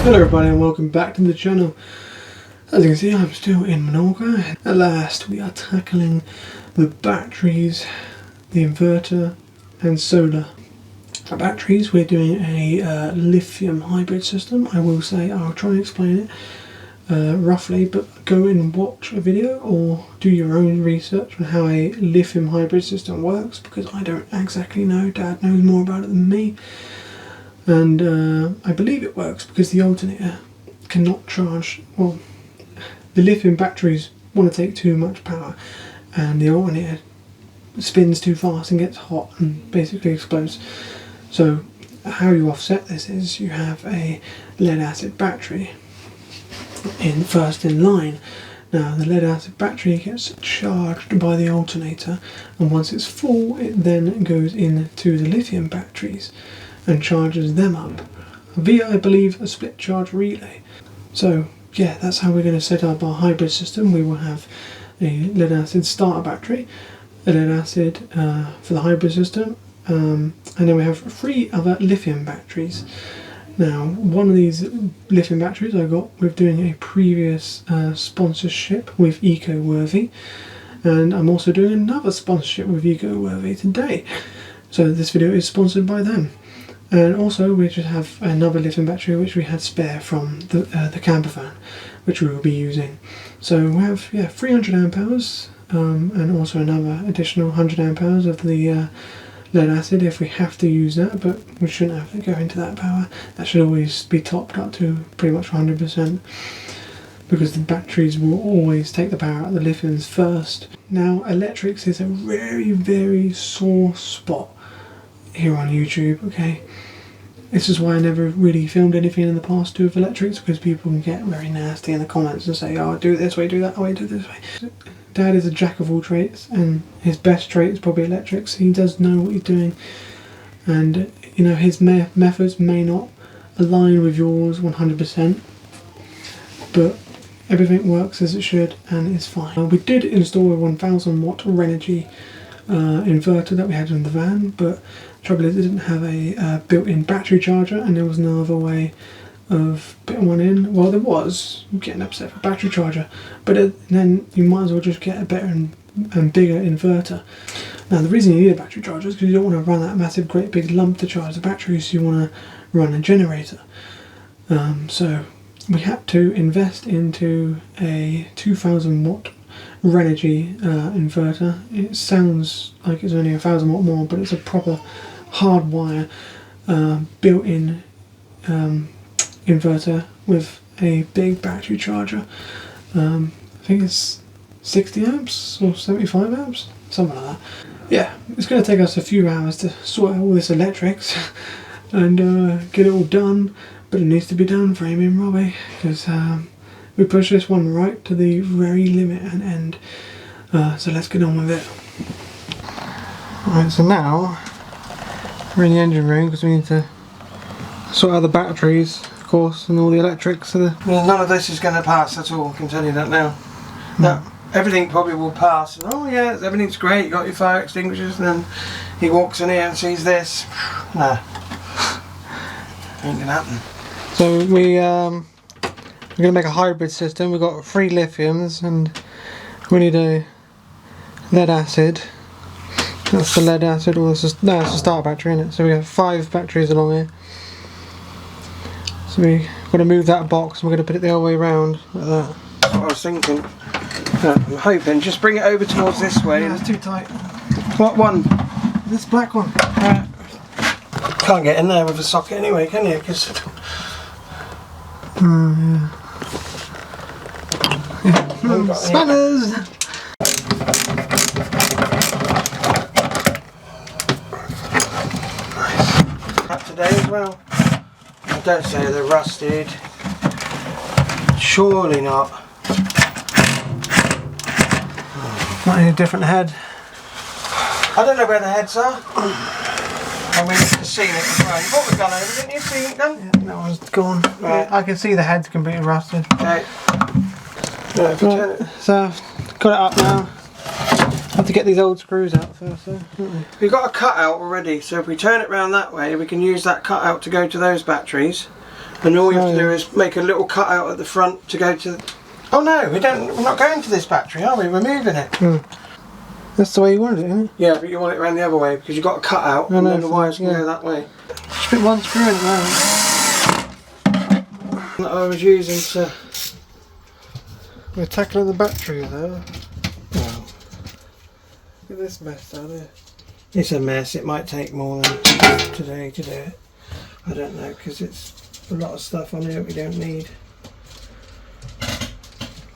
Hello everybody and welcome back to the channel. As you can see, I'm still in Menorca. At last we are tackling the batteries, the inverter and solar. For batteries we're doing a lithium hybrid system. I will say I'll try and explain it roughly, but go and watch a video or do your own research on how a lithium hybrid system works, because I don't exactly know. Dad knows more about it than me. And I believe it works because the alternator cannot charge, well, the lithium batteries want to take too much power and the alternator spins too fast and gets hot and basically explodes. So how you offset this is you have a lead acid battery first in line. Now the lead acid battery gets charged by the alternator, and once it's full it then goes into the lithium batteries and charges them up via, I believe, a split charge relay. So yeah, that's how we're going to set up our hybrid system. We will have a lead acid starter battery, a lead acid for the hybrid system, and then we have 3 other lithium batteries. Now one of these lithium batteries I got with doing a previous sponsorship with EcoWorthy, and I'm also doing another sponsorship with EcoWorthy today, so this video is sponsored by them. And also we just have another lithium battery which we had spare from the camper van, which we will be using. So we have 300 amp hours and also another additional 100 amp hours of the lead acid if we have to use that, but we shouldn't have to go into that power. That should always be topped up to pretty much 100%, because the batteries will always take the power out of the lithiums first. Now electrics is a very sore spot here on YouTube, okay? This is why I never really filmed anything in the past to do with electrics, because people can get very nasty in the comments and say, oh, do it this way, do that way, do it this way. Dad is a jack of all trades, and his best trait is probably electrics. He does know what he's doing, and you know, his methods may not align with yours 100%, but everything works as it should and it's fine. We did install a 1000 watt Renogy inverter that we had in the van, but the trouble is it didn't have a built-in battery charger, and there was no other way of putting one in. Well, there was, getting upset for a battery charger, but then you might as well just get a better and bigger inverter. Now the reason you need a battery charger is because you don't want to run that massive great big lump to charge the batteries, so you want to run a generator. So we had to invest into a 2000 watt Renogy inverter. It sounds like it's only 1000 watt more, but it's a proper hardwire built-in inverter with a big battery charger. I think it's 60 amps or 75 amps, something like that. Yeah, it's going to take us a few hours to sort out all this electrics and get it all done, but it needs to be done for Amy and Robbie, because we push this one right to the very limit and end. So let's get on with it. Alright, so now we're in the engine room because we need to sort out the batteries, of course, and all the electrics. So none of this is going to pass at all, I can tell you that now. No, everything probably will pass. And, oh yeah, everything's great, you got your fire extinguishers, and then he walks in here and sees this. Nah, ain't gonna happen. So we're going to make a hybrid system. We've got 3 lithiums and we need a lead acid. That's the lead acid, or it's a starter battery, isn't it? So we have 5 batteries along here. So we've got to move that box and we're going to put it the other way around, like that. That's what I was thinking. I'm hoping, just bring it over towards this way. Yeah, it's too tight. What one? This black one. Can't get in there with a socket anyway, can you? Cause yeah. Spanners! Nice. Up today as well. I don't say they're rusted. Surely not. Not in a different head. I don't know where the heads are. And we can see it as well. You brought the gun over, didn't you? See it gun? Yeah, that one's gone. Right. I can see the head's completely rusted. Okay. Right, so got it up now. Have to get these old screws out first though, don't we? We've got a cutout already, so if we turn it round that way we can use that cutout to go to those batteries, And all you have to do is make a little cutout at the front to go to... Oh no, we're not going to this battery, are we? We're moving it. That's the way you want it, isn't it? Yeah, but you want it around the other way because you've got a cutout and then the wires can go that way. Just put one screw in it now. That I was using to... We're tackling the battery there. Wow. Look at this mess down here. It's a mess. It might take more than today to do it. I don't know, because it's a lot of stuff on here we don't need.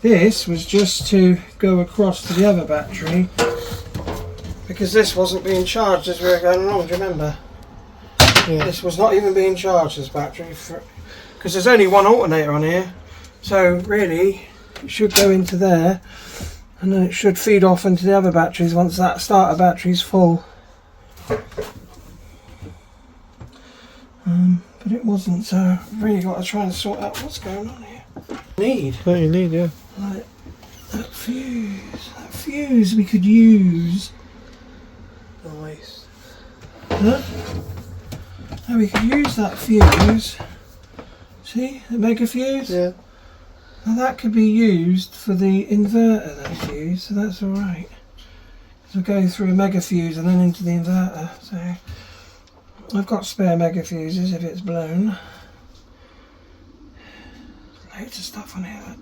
This was just to go across to the other battery because this wasn't being charged as we were going along, do you remember? Yeah. This was not even being charged, this battery, because there's only one alternator on here, so really it should go into there and then it should feed off into the other batteries once that starter battery's full. But it wasn't, so I've really got to try and sort out what's going on here. What you need, yeah. Like that fuse we could use. Nice. Huh? Now we could use that fuse. See, the mega fuse? Yeah. Now that could be used for the inverter, that fuse, so that's alright. So we'll go through a mega fuse and then into the inverter. So I've got spare mega fuses if it's blown. Loads of stuff on here that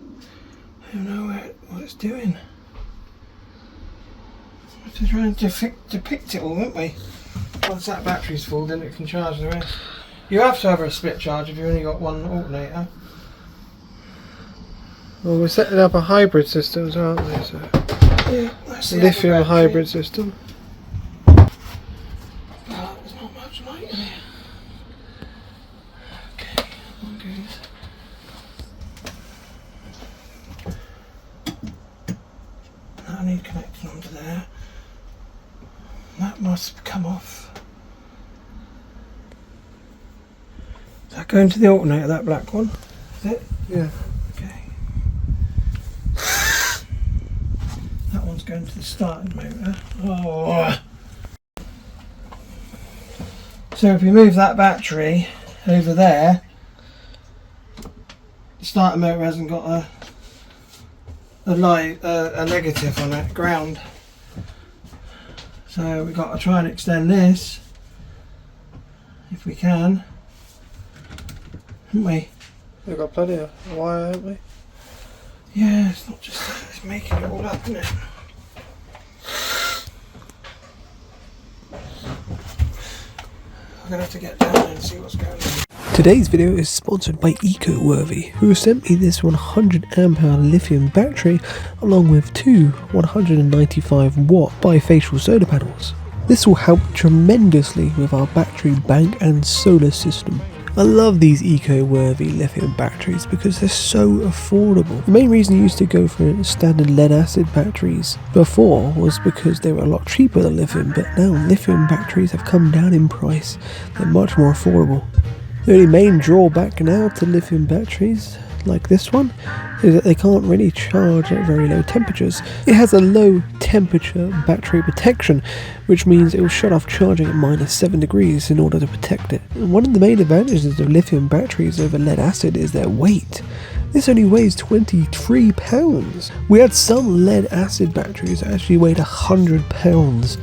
I don't know what it's doing. We're trying to depict it all, aren't we? Once that battery's full, then it can charge the rest. You have to have a split charge if you've only got one alternator. Well, we're setting up a hybrid system, aren't we? So Yeah, that's the lithium hybrid system. Oh, there's not much light in here. Okay, one goes. I need connecting onto there. That must come off. Is that going to the alternator, that black one? Is it? Yeah. Okay. That one's going to the starting motor. Oh. So if we move that battery over there, the starter motor hasn't got a negative on it, ground. So we've got to try and extend this if we can, haven't we? We've got plenty of wire, haven't we? Yeah, it's not just that, it's making it all up, isn't it? I'm going to have to get down there and see what's going on. Today's video is sponsored by EcoWorthy, who sent me this 100 amp hour lithium battery along with two 195 watt bifacial solar panels. This will help tremendously with our battery bank and solar system. I love these EcoWorthy lithium batteries because they're so affordable. The main reason I used to go for standard lead acid batteries before was because they were a lot cheaper than lithium, but now lithium batteries have come down in price. They're much more affordable. The only main drawback now to lithium batteries, like this one, is that they can't really charge at very low temperatures. It has a low temperature battery protection, which means it will shut off charging at -7 degrees in order to protect it. And one of the main advantages of lithium batteries over lead acid is their weight. This only weighs 23 pounds. We had some lead acid batteries that actually weighed 100 pounds.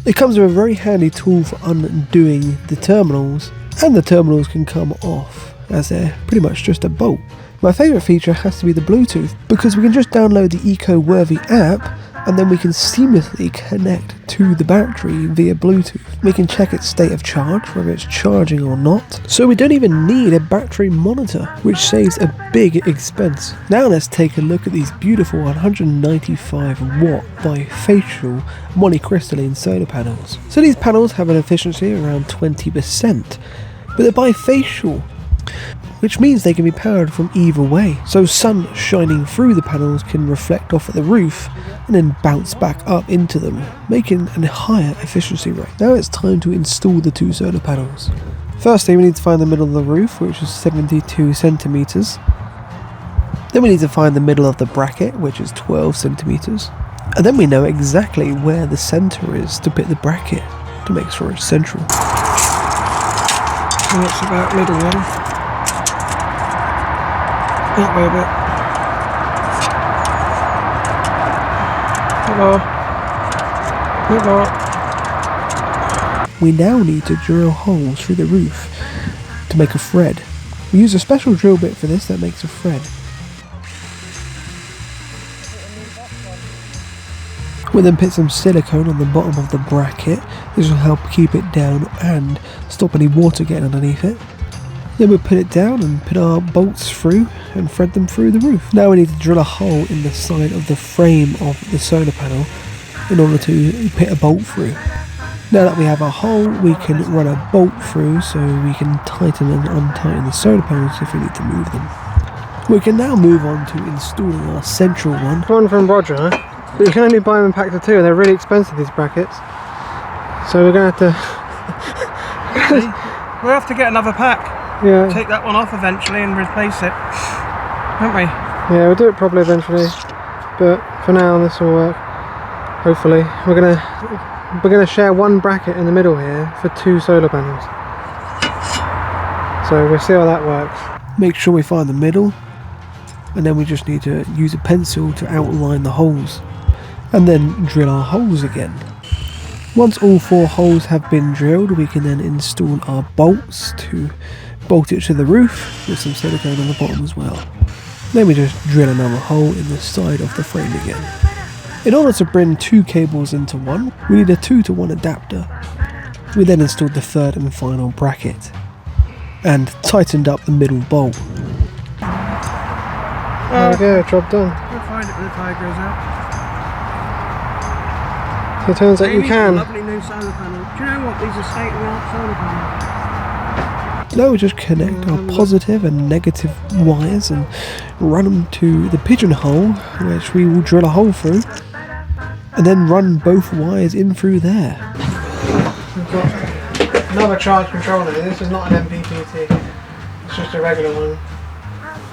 It comes with a very handy tool for undoing the terminals, and the terminals can come off as they're pretty much just a bolt. My favourite feature has to be the Bluetooth, because we can just download the EcoWorthy app and then we can seamlessly connect to the battery via Bluetooth. We can check its state of charge, whether it's charging or not. So we don't even need a battery monitor, which saves a big expense. Now let's take a look at these beautiful 195 watt bifacial monocrystalline solar panels. So these panels have an efficiency of around 20%, but they're bifacial, which means they can be powered from either way. So sun shining through the panels can reflect off at the roof and then bounce back up into them, making a higher efficiency rate. Now it's time to install the two solar panels. Firstly, we need to find the middle of the roof, which is 72 centimeters. Then we need to find the middle of the bracket, which is 12 centimeters. And then we know exactly where the center is to put the bracket to make sure it's central. And it's about middle one. That way a bit. A bit more. We now need to drill holes through the roof to make a thread. We use a special drill bit for this that makes a thread. We then put some silicone on the bottom of the bracket. This will help keep it down and stop any water getting underneath it. Then we put it down and put our bolts through and thread them through the roof. Now we need to drill a hole in the side of the frame of the solar panel in order to put a bolt through. Now that we have our hole, we can run a bolt through so we can tighten and untighten the solar panels if we need to move them. We can now move on to installing our central one. One from Roger, but you can only buy them in packs of 2 and they're really expensive, these brackets. So we're going to have to... We'll have to get another pack. Yeah. Take that one off eventually and replace it, won't we? Yeah, we'll do it properly eventually, but for now this will work. Hopefully, we're gonna share one bracket in the middle here for 2 solar panels. So we'll see how that works. Make sure we find the middle, and then we just need to use a pencil to outline the holes, and then drill our holes again. Once all 4 holes have been drilled, we can then install our bolts to bolt it to the roof with some silicone on the bottom as well. Then we just drill another hole in the side of the frame again. In order to bring 2 cables into one, we need a 2-to-1 adapter. We then installed the third and final bracket and tightened up the middle bolt. There we go, job done. We'll find it when the tide goes out. So it turns out you can. Lovely new solar panel. Do you know what? These are state-of-the-art solar panels. Now we just connect our positive and negative wires and run them to the pigeonhole, which we will drill a hole through, and then run both wires in through there. We've got another charge controller. This is not an MPPT, it's just a regular one.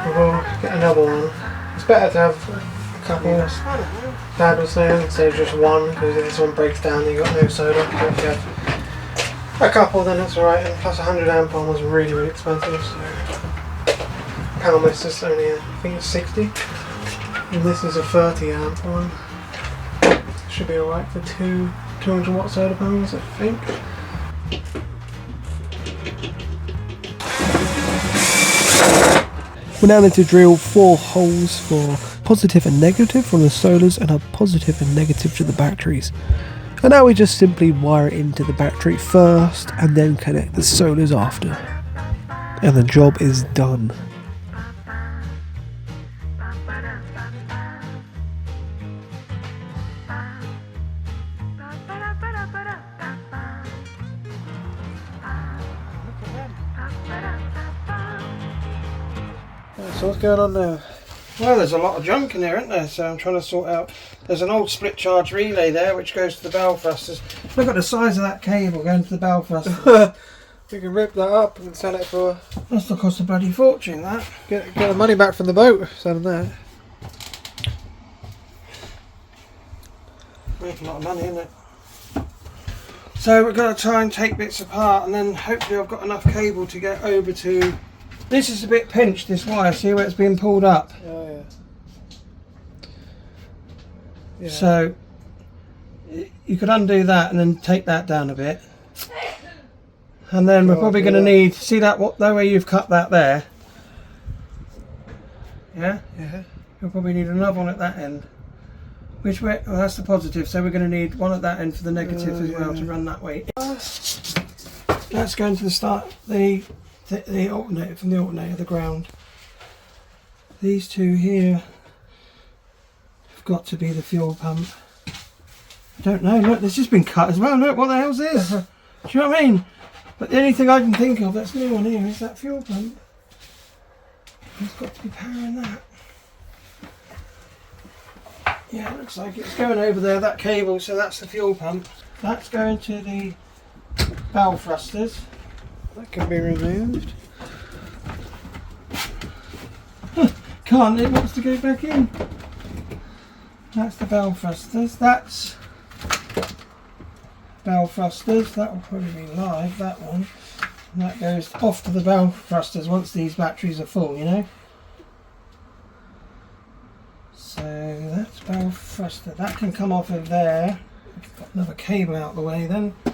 We will get another one. It's better to have a couple, Dad was saying, instead of just one, because if this one breaks down you've got no solar. But if you have a couple then it's alright, and plus 100 amp one was really, really expensive, so panel mist is only, I think it's 60, and this is a 30 amp one. Should be alright for 200 watt solar panels, I think. We now need to drill 4 holes for positive and negative from the solars and a positive and negative to the batteries. And now we just simply wire it into the battery first and then connect the solars after. And the job is done. So what's going on now? Well, there's a lot of junk in there, isn't there? So I'm trying to sort out. There's an old split charge relay there which goes to the bell thrusters. Look at the size of that cable going to the bell thrusters. We can rip that up and sell it for... That's the cost of bloody fortune, that. Get the money back from the boat selling that. Making a lot of money, isn't it? So we're going to try and take bits apart, and then hopefully I've got enough cable to get over to... This is a bit pinched, this wire, see where it's being pulled up? Oh yeah. So you could undo that and then take that down a bit. And then we're probably going to need, see that the way you've cut that there? Yeah? Yeah. You'll probably need another one at that end. Which way? Well, that's the positive, so we're going to need one at that end for the negative as well to run that way. That's going to the start, the alternator, from the alternator, the ground. These two here have got to be the fuel pump. I don't know, look, this has been cut as well, look, what the hell's this? Do you know what I mean? But the only thing I can think of that's new on here is that fuel pump. It's got to be powering that. Yeah, it looks like it's going over there, that cable, so that's the fuel pump. That's going to the bell thrusters. That can be removed. Can't, it wants to go back in. That's the bell thrusters. That's bell thrusters. That will probably be live, that one. And that goes off to the bell thrusters once these batteries are full, you know. So that's barrel thruster. That can come off of there. Got another cable out of the way then. I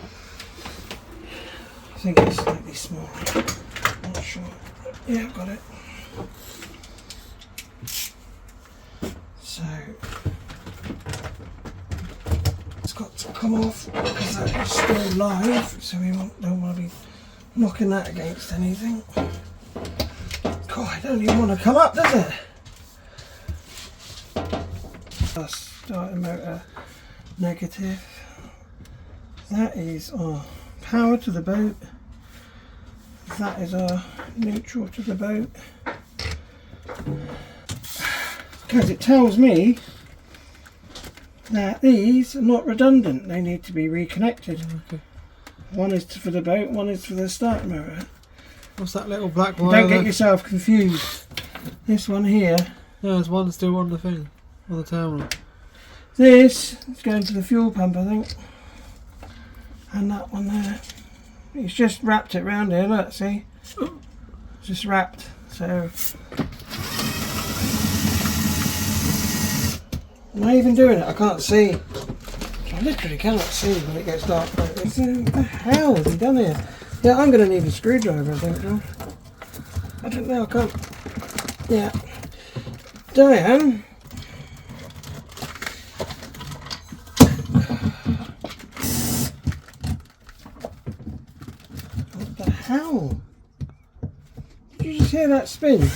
think it's slightly smaller. Not sure. Yeah, I've got it. So it's got to come off because that is still live, so we don't want to be knocking that against anything. God, it don't even want to come up, does it? Starting motor negative. That is our power to the boat. That is our neutral to the boat. Because it tells me that these are not redundant, they need to be reconnected. Okay. One is for the boat, one is for the starter motor. What's that little black wire? Don't get yourself confused. This one here. Yeah, there's one still on the thing, on the terminal. This is going to the fuel pump, I think. And that one there. It's just wrapped it round here, look, see? It's just wrapped, so... I'm not even doing it, I can't see. I literally cannot see when it gets dark. What the hell has he done here? Yeah, I'm going to need a screwdriver, I think, John. I don't know, I can't... Yeah. Diane? What the hell? Did you just hear that spin?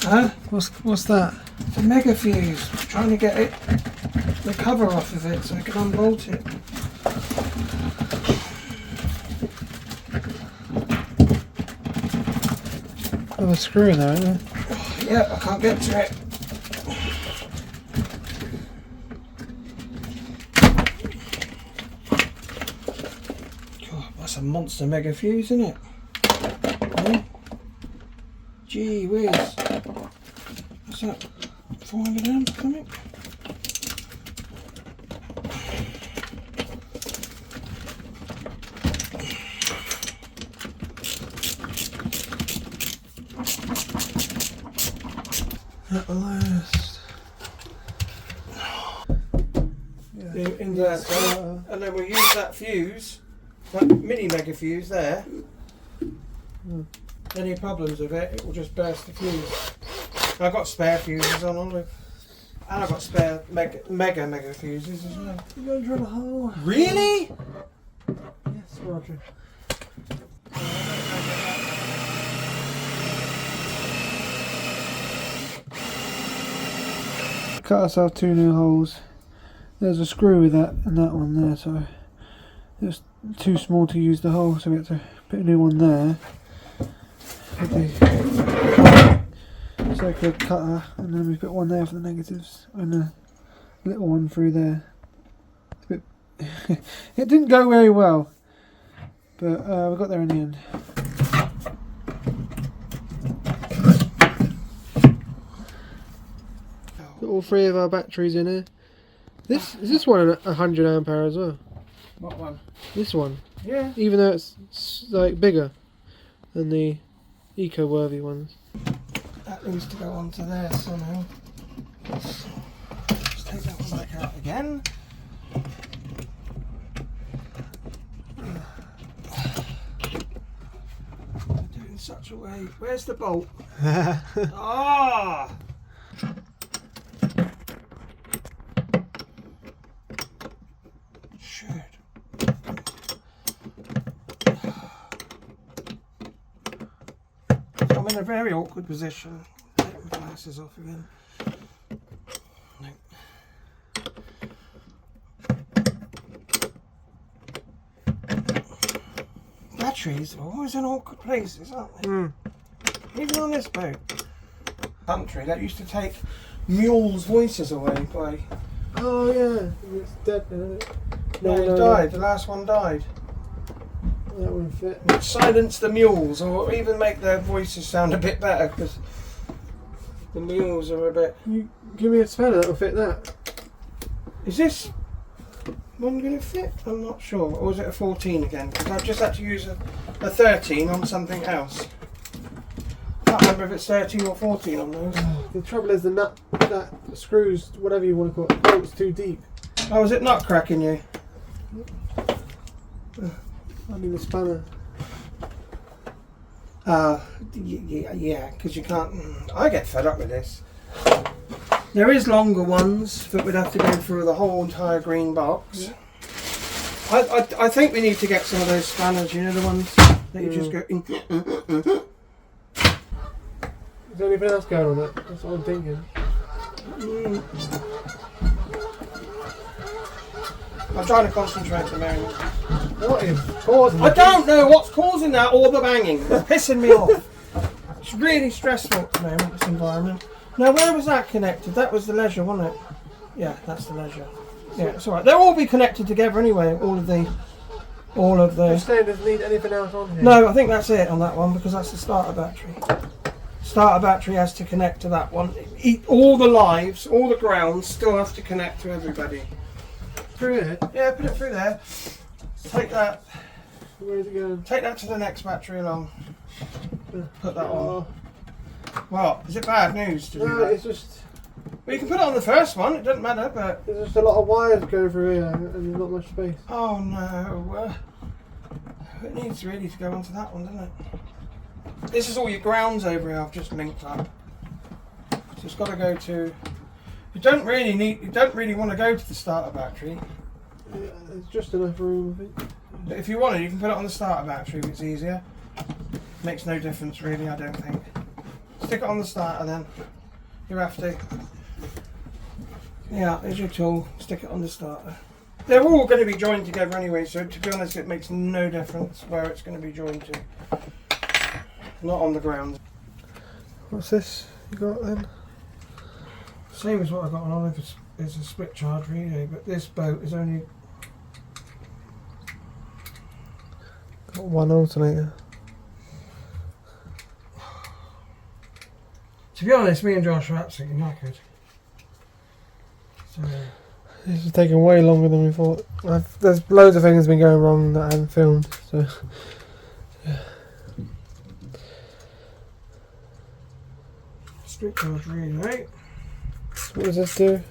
Huh? What's that? It's a mega fuse. I'm trying to get the cover off of it so I can unbolt it. There's a screw in there, isn't there? Yeah, I can't get to it. God, that's a monster mega fuse, isn't it? Yeah. Gee whiz. What's that? 400 amps or something? At last. In there, and then we'll use that fuse, that mini mega fuse there. Any problems with it, it will just burst the fuse. I've got spare fuses on all of, and I've got spare mega fuses as well. You're going to drill a hole. Really? Yes, Roger. Cut ourselves 2 new holes. There's a screw with that and that one there, so it's too small to use the hole, so we have to put a new one there. With the circular cutter, and then we put one there for the negatives and a little one through there. It's a bit it didn't go very well, but we got there in the end. Got all 3 of our batteries in here. Is this one a 100 amp hour as well? What one? This one. Yeah. Even though it's like bigger than the eco-worthy ones. That needs to go onto there somehow. Let's take that one back out again. Do it in such a way. Where's the bolt? Ah! Shit. I'm in a very awkward position. Take my glasses off again. No. Batteries are always in awkward places, aren't they? Mm. Even on this boat. Country that used to take mules' voices away by. Oh yeah, it's dead now, isn't it? No, it died. The last one died. That wouldn't fit. Silence the mules, or even make their voices sound a bit better, because the mules are a bit. You give me a spanner that'll fit that. Is this one going to fit? I'm not sure. Or is it a 14 again? Because I've just had to use a 13 on something else. I can't remember if it's 13 or 14 on those. The trouble is the nut that screws, whatever you want to call it, bolts too deep. Oh, is it nut cracking you? I mean the spanner. Yeah, because you can't. I get fed up with this. There is longer ones that would have to go through the whole entire green box. Yeah. I think we need to get some of those spanners, you know, the ones that you just go. Is there anything else going on it? That's what I'm thinking. I'm trying to concentrate at the moment. What is causing I don't know what's causing that or the banging. It's pissing me off. It's really stressful at the moment, this environment. Now, where was that connected? That was the leisure, wasn't it? Yeah, that's the leisure. Yeah, it's alright. They'll all be connected together anyway, all of the... You're saying doesn't need anything else on here? No, I think that's it on that one, because that's the starter battery. Starter battery has to connect to that one. All the lives, all the grounds still have to connect to everybody. Through it? Yeah, put it through there. Take that. Where is it going? Take that to the next battery along. Put that on. What? Is it bad news to do No, that? it's just... Well, you can put it on the first one, it doesn't matter, but... There's just a lot of wires go through here and there's not much space. Oh no. It needs really to go onto that one, doesn't it? This is all your grounds over here I've just linked up. So it's got to go to... You don't really want to go to the starter battery. Yeah, there's just enough room, I think. But if you want it, you can put it on the starter battery if it's easier. Makes no difference really, I don't think. Stick it on the starter then. You have to. Yeah, there's your tool. Stick it on the starter. They're all going to be joined together anyway, so to be honest it makes no difference where it's going to be joined to. Not on the ground. What's this you got then? Same as what I got on Olive, it's a split charge relay, but this boat is only... Got one alternator. To be honest, me and Josh are absolutely knackered. So, this is taking way longer than we thought. There's loads of things been going wrong that I haven't filmed, so... Yeah. split charge relay. What does this do?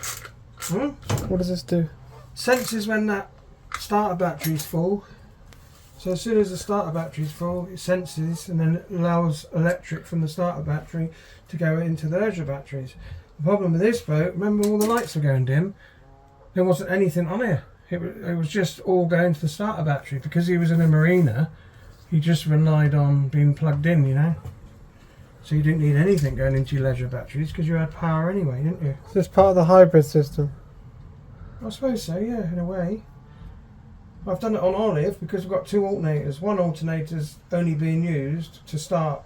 Hmm? What does this do? Senses when that starter battery's full. So as soon as the starter battery's full, it senses and then it allows electric from the starter battery to go into the leisure batteries. The problem with this boat, remember all the lights were going dim, there wasn't anything on here. It was just all going to the starter battery. Because he was in a marina, he just relied on being plugged in, you know. So you didn't need anything going into your leisure batteries because you had power anyway, didn't you? Is this part of the hybrid system? I suppose so, yeah, in a way. I've done it on Olive because we've got two alternators. One alternator's only being used to start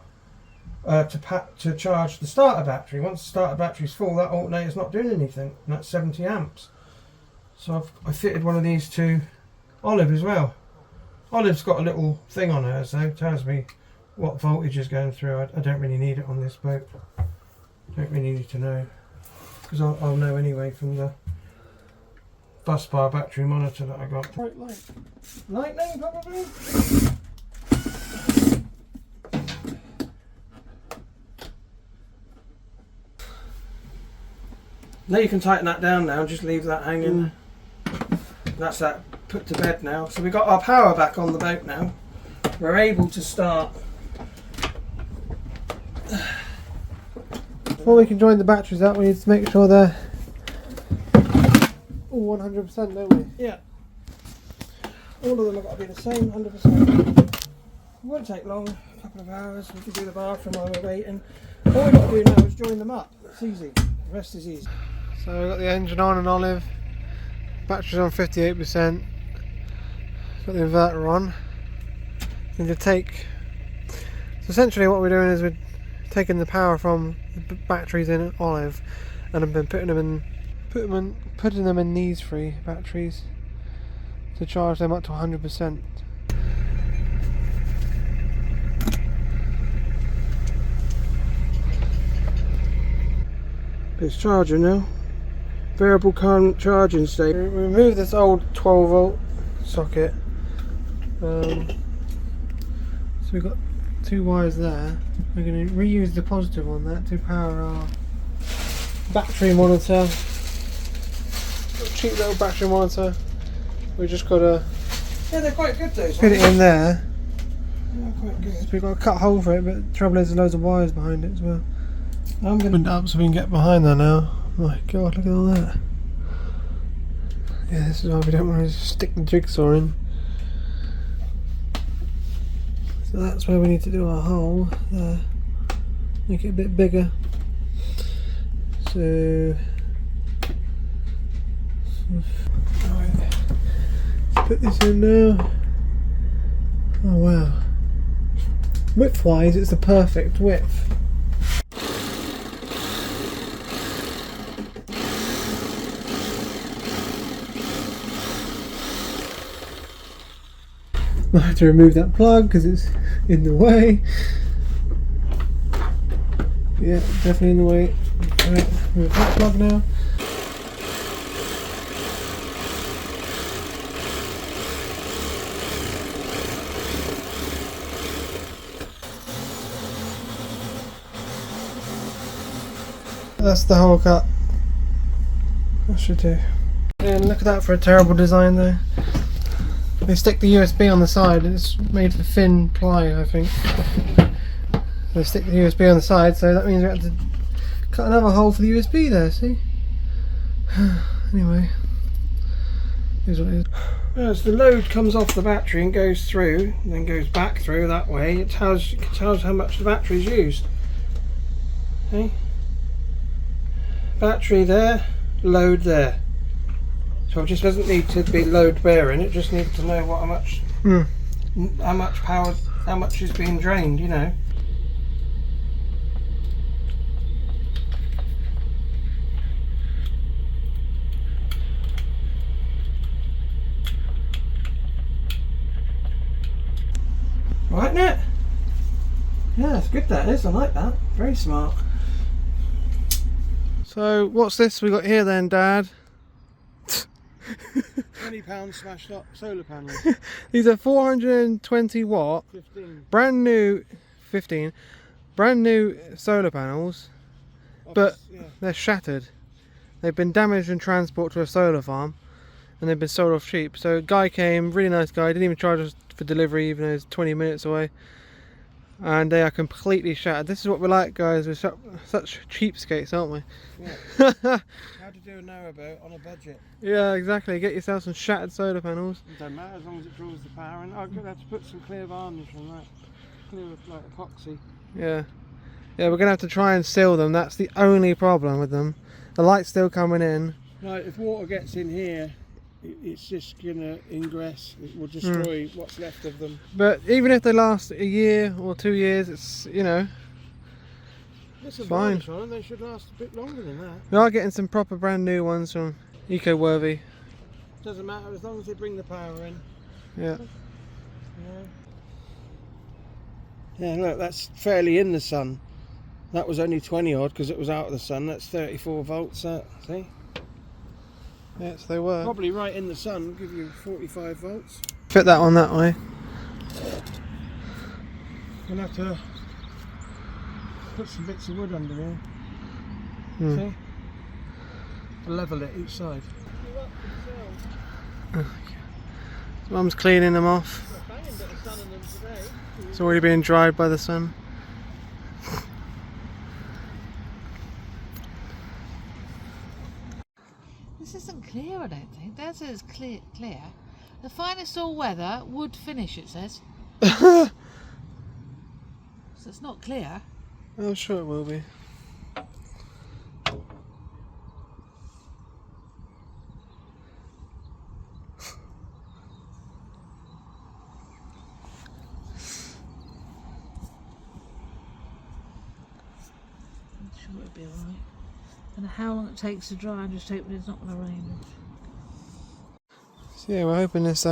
to charge the starter battery. Once the starter battery's full, that alternator's not doing anything, and that's 70 amps. So I fitted one of these to Olive as well. Olive's got a little thing on her, so it tells me what voltage is going through. I don't really need it on this boat. Don't really need to know, because I'll know anyway from the bus bar battery monitor that I got. Bright light. Lightning, probably? Now you can tighten that down now and just leave that hanging. That's that put to bed now. So we've got our power back on the boat now. We're able to start. Before we can join the batteries up, we need to make sure they're all 100%, don't we? Yeah. All of them have got to be the same, 100%. It won't take long, a couple of hours. We can do the bathroom while we're waiting. All we've got to do now is join them up. It's easy. The rest is easy. So we've got the engine on and Olive. Battery's on 58%. Got the inverter on. Need to take. So essentially, what we're doing is we're taking the power from the batteries in Olive, and I've been putting them in these three batteries to charge them up to 100%. It's charging now. variable current charging station. Remove this old 12 volt socket. So we've got 2 wires there. We're going to reuse the positive on that to power our battery monitor. Cheap little battery monitor. We just got to They're quite good those. fit it in there. They're quite good. So we've got to cut a hole for it, but the trouble is there's loads of wires behind it as well. I'm going Opened it up so we can get behind there now. My god, look at all that. Yeah, this is why we don't want to just stick the jigsaw in. So that's where we need to do our hole there. Make it a bit bigger. So alright, let's put this in now. Oh wow. Width wise it's the perfect width. I have to remove that plug because it's in the way. Yeah, definitely in the way. Right, remove that plug now. That's the hole cut. That should do. And look at that for a terrible design there. They stick the USB on the side, it's made for thin ply, I think. They stick the USB on the side, so that means we have to cut another hole for the USB there, see? Anyway, here's what it is. As the load comes off the battery and goes through, and then goes back through that way, it tells how much the battery's used. Okay? Battery there, load there. So it just doesn't need to be load bearing, it just needs to know what how much power, how much is being drained, you know. Right, Nat? Yeah, it's good that is, I like that. Very smart. So what's this we got here then, Dad? £20 smashed up solar panels. These are 420 watt 15. brand new solar panels, but they're shattered. They've been damaged in transport to a solar farm and they've been sold off cheap. So a guy came, really nice guy, didn't even charge us for delivery even though it's 20 minutes away, and they are completely shattered. This is what we like, guys, we're such cheapskates, aren't we? Yeah. How to do a narrowboat on a budget. Yeah, exactly. Get yourself some shattered solar panels. It doesn't matter as long as it draws the power, and I'm going to have to put some clear varnish on that. Clear like epoxy. Yeah. Yeah, we're going to have to try and seal them. That's the only problem with them. The light's still coming in. Right, if water gets in here, it's just going to ingress. It will destroy what's left of them. But even if they last a year or 2 years, it's, you know, It's fine. varnish on them, they should last a bit longer than that. We are getting some proper brand new ones from Eco-Worthy. Doesn't matter as long as they bring the power in. Yeah. Yeah, look, that's fairly in the sun. That was only 20 odd because it was out of the sun. That's 34 volts, see? Yes, they were. Probably right in the sun, give you 45 volts. Fit that one that way. We'll have to put some bits of wood under here. See? To level it each side. Mum's cleaning them off. It's already being dried by the sun. This isn't clear, I don't think. That says clear. The finest all weather wood finish, it says. So it's not clear. I'm sure it will be. I'm sure it'll be alright. I don't know how long it takes to dry. I'm just hoping it's not going to rain. So yeah, we're hoping this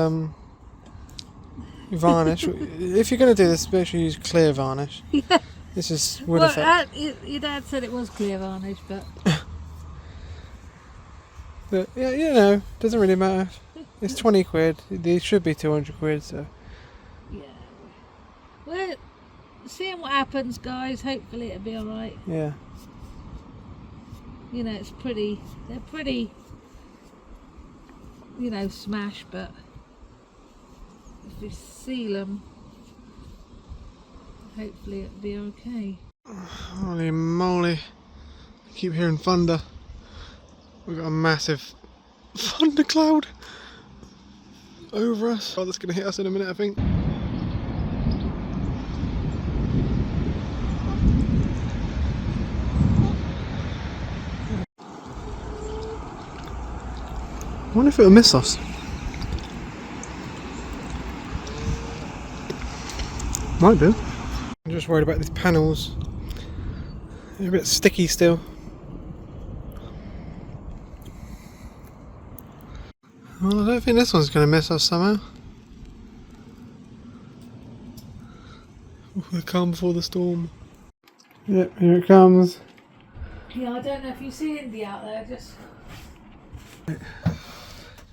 varnish. If you're going to do this, make sure you use clear varnish. Yeah. This is wood effect. Your dad said it was clear varnish, but But yeah, you know, doesn't really matter. It's 20 quid. These should be 200 quid, so. Yeah. We're seeing what happens, guys. Hopefully it'll be alright. Yeah. You know, it's pretty, they're pretty, you know, smash, but if we seal them, hopefully it'll be okay. Holy moly. I keep hearing thunder. We've got a massive thunder cloud over us. Oh, that's going to hit us in a minute, I think. I wonder if it'll miss us. Might do. I'm just worried about these panels. They're a bit sticky still. Well, I don't think this one's going to miss us somehow. The calm before the storm. Yep, here it comes. Yeah, I don't know if you see Indy out there, just...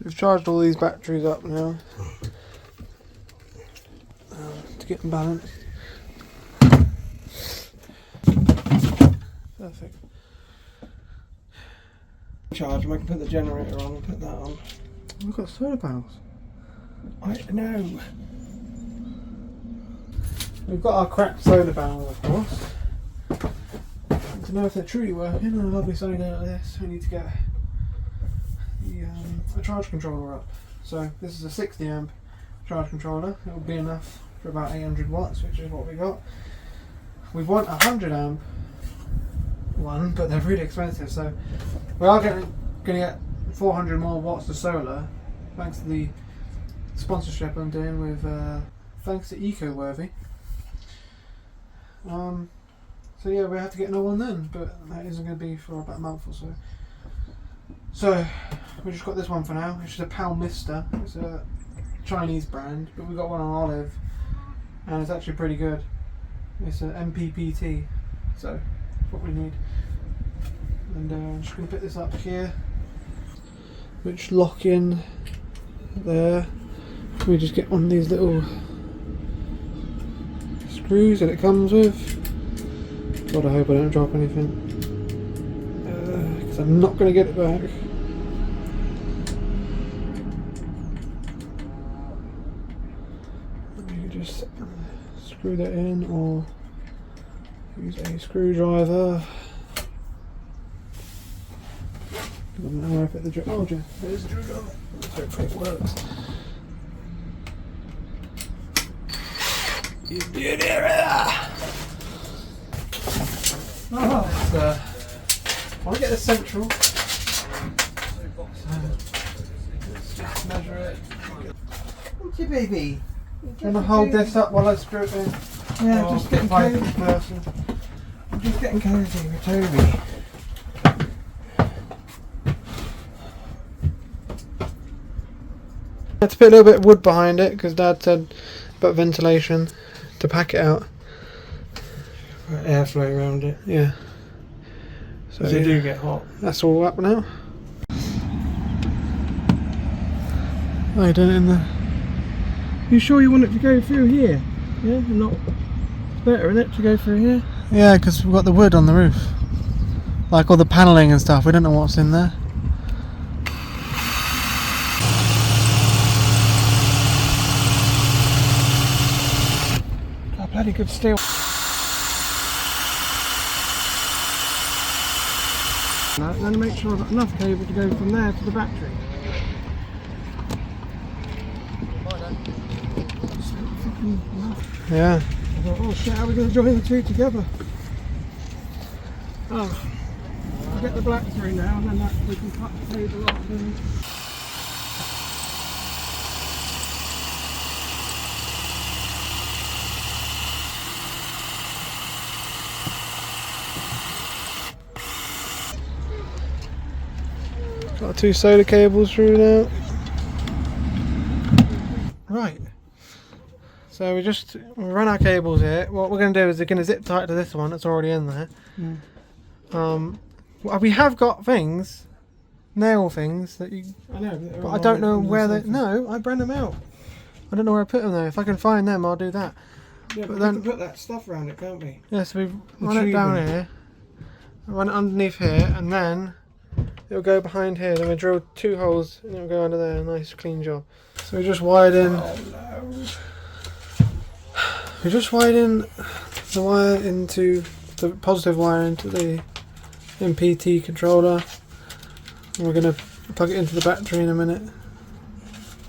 We've charged all these batteries up now to get them balanced. Perfect. Charge them, I can put the generator on and put that on. We've got solar panels. I know. We've got our cracked solar panels, of course. And to know if they're truly working, and a lovely sign out of this, we need to get a charge controller up. So this is a 60 amp charge controller. It will be enough for about 800 watts, which is what we got. We want a 100 amp one, but they're really expensive, so we are going to get 400 more watts of solar thanks to the sponsorship I'm doing with thanks to EcoWorthy. So yeah, we have to get another one then, but that isn't going to be for about a month or so. So we just got this one for now. It's just a Pal Mister. It's a Chinese brand, but we got one on Olive, and it's actually pretty good. It's an MPPT, so that's what we need. And I'm just going to put this up here, which lock in there. We just get one of these little screws that it comes with. God, I hope I don't drop anything, because I'm not going to get it back. You can just screw that in, or use a screwdriver. I don't know where I put the drill. Oh, there's the drill. Hopefully it works. You did it! Oh, I want to get the central. So let's just measure it. What's your baby? Can I hold this up while I screw it in? Yeah, just getting cozy. Person. I'm just getting cozy with Toby. I had to put a little bit of wood behind it because Dad said about ventilation to pack it out. Airflow around it. Yeah. So They do get hot. That's all up now. Oh, you done it in the... You sure you want it to go through here? Yeah, not. It's better, isn't it, to go through here? Yeah, because we've got the wood on the roof. Like all the panelling and stuff, we don't know what's in there. Oh, bloody good steel. Then make sure I've got enough cable to go from there to the battery. Yeah. I thought, oh shit, how are we going to join the two together? Oh, I'll get the black through now and then we can cut the cable off and... Got 2 solar cables through now. Right. So we run our cables here. What we're going to do is we're going to zip tie it to this one that's already in there. We have got things nail things that you. I know, But I don't know where they. No, I brand them out. I don't know where I put them though. If I can find them, I'll do that. Yeah, but then we can put that stuff around it, can't we? Yeah, so we run it down here, run it underneath here, and then it'll go behind here. Then we drill 2 holes, and it'll go under there. Nice, clean job. So we just wired in. Oh no. We just wired in the wire into the positive wire into the MPT controller. And we're going to plug it into the battery in a minute.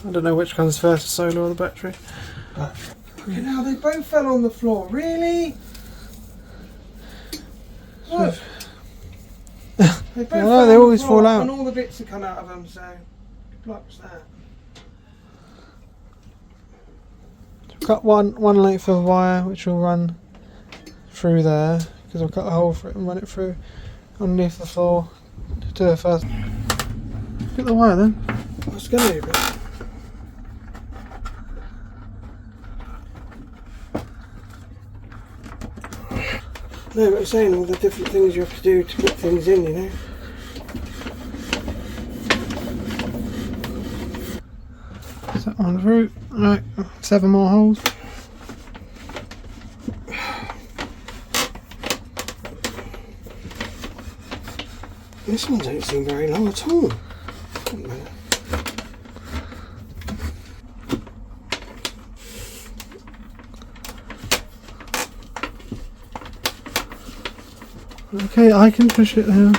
I don't know which comes first, the solar or the battery. Now they both fell on the floor. Really? Look. They both Yeah, fell they on always the floor, fall out. and all the bits have come out of them. So, good luck with that. Cut one length of wire which will run through there, because I'll cut a hole for it and run it through underneath the floor. Do it first. Get the wire then. I was going to, but no, but I'm saying all the different things you have to do to put things in, you know. Set one through. Right, 7 more holes. This one don't seem very long at all. Wait a minute. Okay, I can push it now.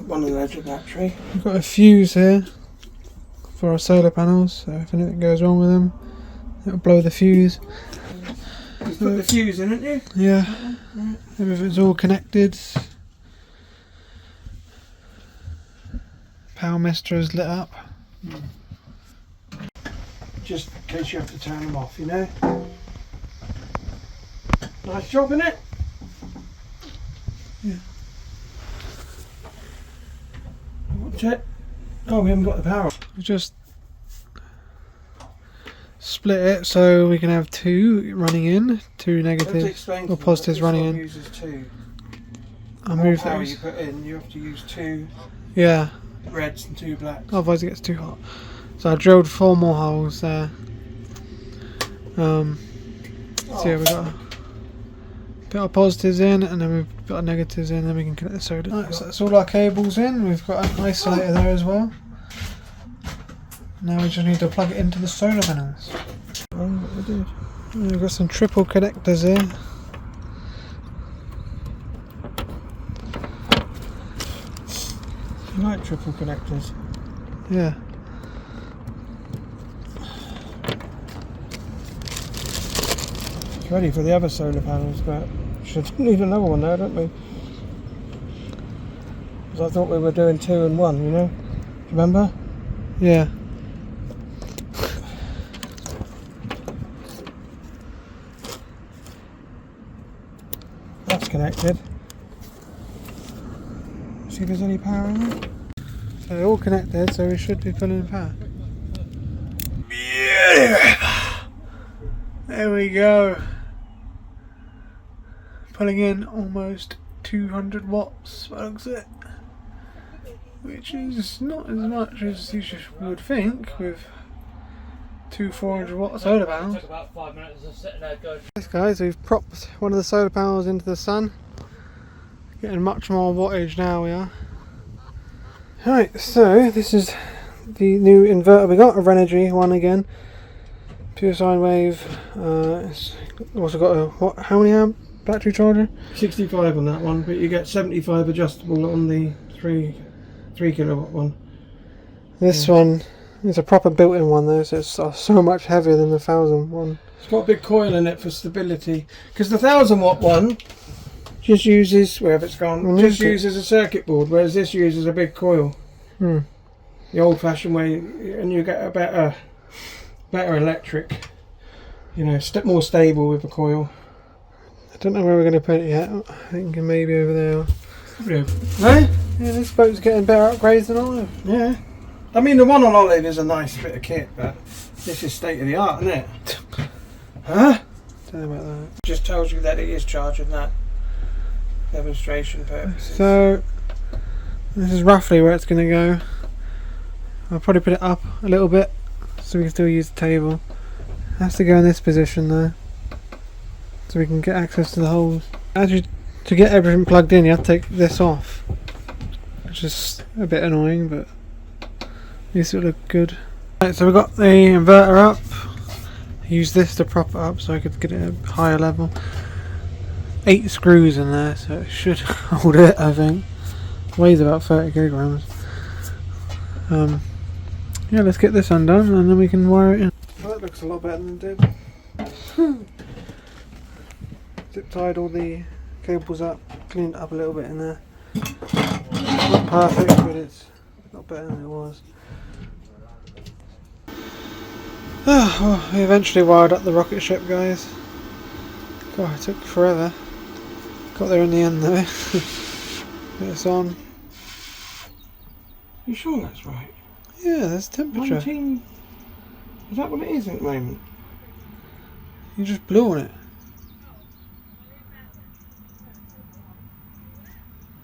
One on the edge of the battery. We've got a fuse here for our solar panels, so if anything goes wrong with them, it'll blow the fuse. You put the fuse in, haven't you? Yeah, everything's all connected. Power mister is lit up. Just in case you have to turn them off, you know. Nice job, innit? Yeah. Watch it. Oh, we haven't got the power. We just split it so we can have 2 running in, 2 negatives or positives running in. Uses 2. I'll The more move power those. you put in, you have to use 2 Yeah, reds and 2 blacks. otherwise it gets too hot. So I drilled 4 more holes there. So yeah, we've got put our positives in, and then we've got our negatives in, and then we can connect the solar. Right, so that's all our cables in. We've got an isolator there as well. Now we just need to plug it into the solar panels. Oh, what we did. We've got some triple connectors here. You like triple connectors? Yeah. It's ready for the other solar panels, but should need another one there, don't we? Because I thought we were doing 2 and 1, you know? Remember? Yeah. That's connected. See if there's any power in there. So they're all connected, so we should be pulling power. There we go. Pulling in almost 200 watts, by the looks of it. Which is not as much as you would think with 2 400 watt solar panels. Took about 5 minutes of sitting there going. Yes guys, we've propped one of the solar panels into the sun. Getting much more wattage now we are. Right, so this is the new inverter we got, a Renogy one again. Pure sine wave. It's also got a, how many amp battery charger? 65 on that one, but you get 75 adjustable on the 3 kilowatt one. This one is a proper built-in one though, so it's so much heavier than the 1000 one. It's got a big coil in it for stability, because the 1000 watt one just uses, wherever it's gone, just uses a circuit board, whereas this uses a big coil. The old-fashioned way, and you get a better electric, you know, more stable with the coil. I don't know where we're going to put it yet. I think maybe over there. Right? Yeah, this boat's getting better upgrades than Olive. Yeah. I mean, the one on Olive is a nice bit of kit, but this is state of the art, isn't it? Huh? Don't know about that. Just tells you that it is charging that. demonstration purposes. So this is roughly where it's going to go. I'll probably put it up a little bit so we can still use the table. It has to go in this position though, so we can get access to the holes. Actually, to get everything plugged in you have to take this off, which is a bit annoying, but at least it'll look good. Right, so we've got the inverter up. Use this to prop it up so I could get it at a higher level. 8 screws in there, so it should hold it, I think. Weighs about 30 kilograms. Yeah, let's get this undone and then we can wire it in. Well, that looks a lot better than it did. Zip tied all the cables up, cleaned it up a little bit in there. Not perfect, but it's not better than it was. Well, we eventually wired up the rocket ship, guys. God, it took forever. Got there in the end though. It's on. You sure that's right? Yeah, there's temperature. 19. Is that what it is at the moment? You just blew on it.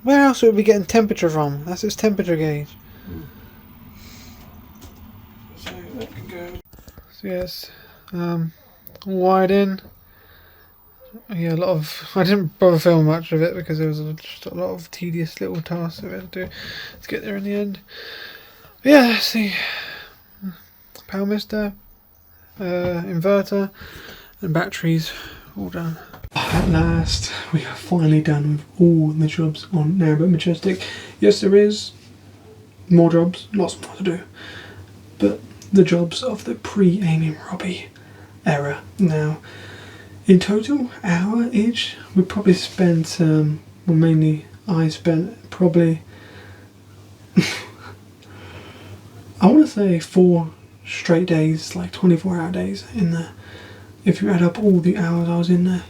Where else would we be getting temperature from? That's its temperature gauge. So that can go. So yes, wired in. Yeah, a lot of. I didn't bother filming much of it because there was just a lot of tedious little tasks that we had to do to get there in the end. But yeah, let's see. Power mister, inverter, and batteries all done. At last, we are finally done with all the jobs on Narrowboat Majestic. Yes, there is more jobs, lots more to do, but the jobs of the pre-Aiming Robbie era. Now, in total, hour each, we probably spent, well, mainly I spent probably, I want to say 4 straight days, like 24-hour days in there. If you add up all the hours I was in there,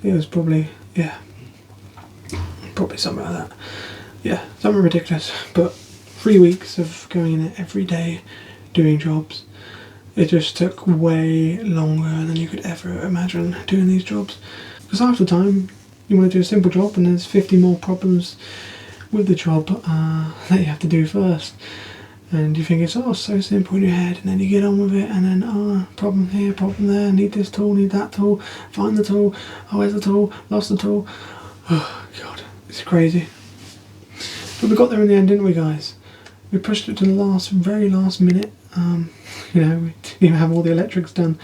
it was probably, yeah, probably something like that. Yeah, something ridiculous, but 3 weeks of going in there every day doing jobs. It just took way longer than you could ever imagine doing these jobs. Because half the time you want to do a simple job and there's 50 more problems with the job that you have to do first. And you think it's so simple in your head, and then you get on with it, and then problem here, problem there, need this tool, need that tool, find the tool, oh where's the tool, lost the tool. Oh god, it's crazy. But we got there in the end, didn't we guys? We pushed it to the very last minute. You know, we didn't even have all the electrics done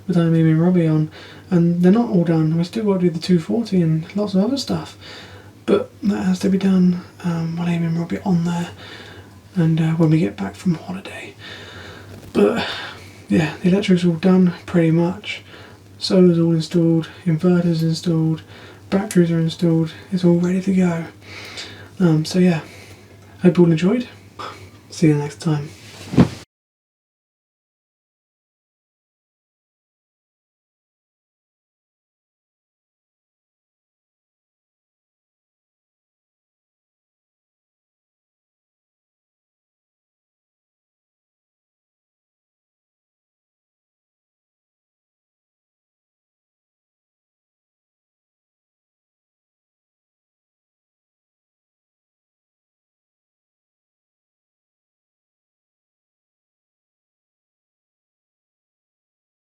with Aiming Robbie on, and they're not all done. We still got to do the 240 and lots of other stuff, but that has to be done while Aiming Robbie on there, and when we get back from holiday. But yeah, the electric's all done pretty much. Solar's all installed, inverters installed, batteries are installed. It's all ready to go. So yeah, hope you all enjoyed. See you next time.